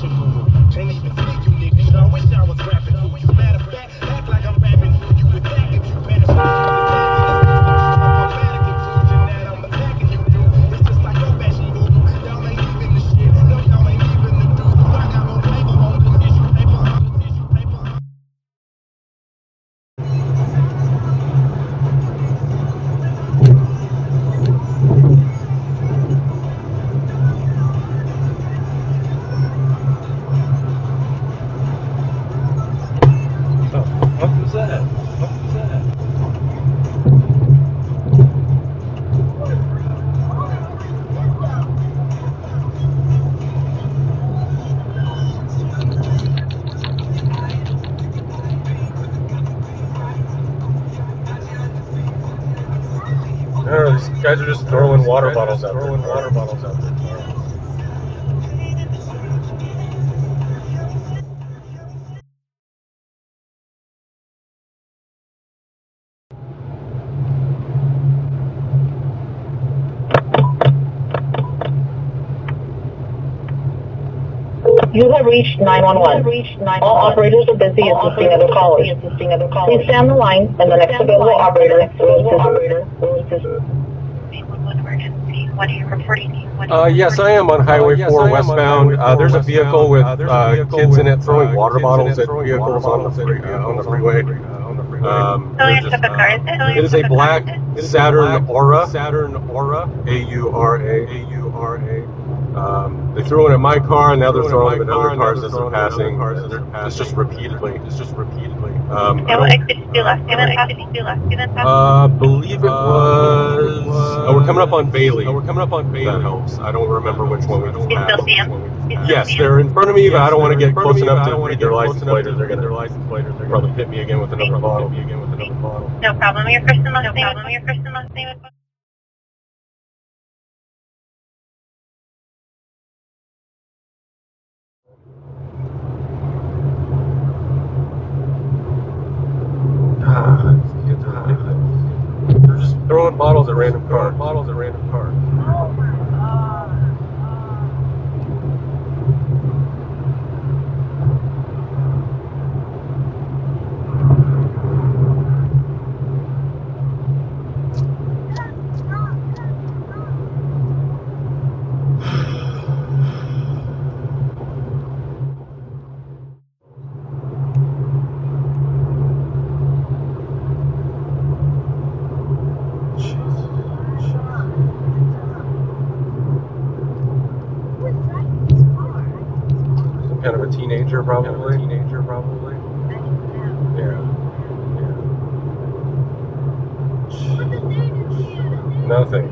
Can't even see you niggas. I wish I was rapping to you. Matter of fact, act like I'm rapping to you. Attack if you pass me. That I'm attacking you, dude. It's just like your fashion, boo. Y'all ain't even the shit. No, y'all ain't even the dude. I got more flavor on the tissue paper. Tissue paper. What was that? What was that? These guys are just throwing water bottles out there. You have reached 911. All operators are busy assisting other callers. Please stay on the line, and the next available operator will assist. What are you reporting? Yes, I am on Highway 4 westbound. There's a vehicle with kids in it throwing water bottles at vehicles on the freeway. It is a black Saturn Aura. A-U-R-A. They threw it at my car, and now they're throwing it at other cars as they're passing. It's just repeatedly. Believe it was. Oh, we're coming up on Bailey. That helps. I don't remember which one we just passed. Yes, they're in front of me, but I don't want to get close enough to read their license plate. They're going to probably hit me again with another bottle. No problem. Your first and last name. They're just throwing bottles at random cars. Kind of a teenager, probably. Yeah. Nothing.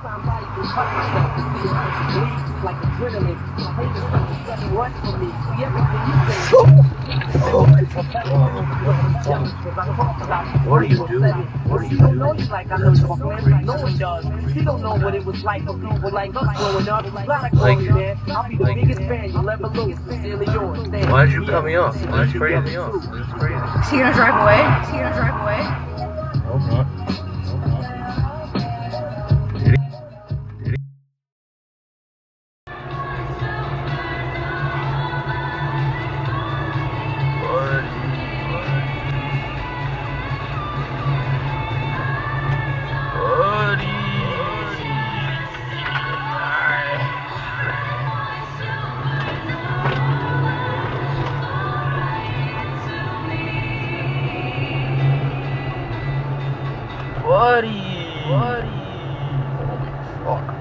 Somebody can touch yourself to see how it bleeds like adrenaline. Haters like a sudden rush for me. See everything you say. What are you doing? She don't know you like I know you, man. No one does. She don't know what it was like for people like us growing up. Like, man, I'll be the biggest fan you'll ever lose. Sincerely yours. Why did you cut me off? That's crazy. Is he gonna drive away? Hope not. Buddy. Holy fuck.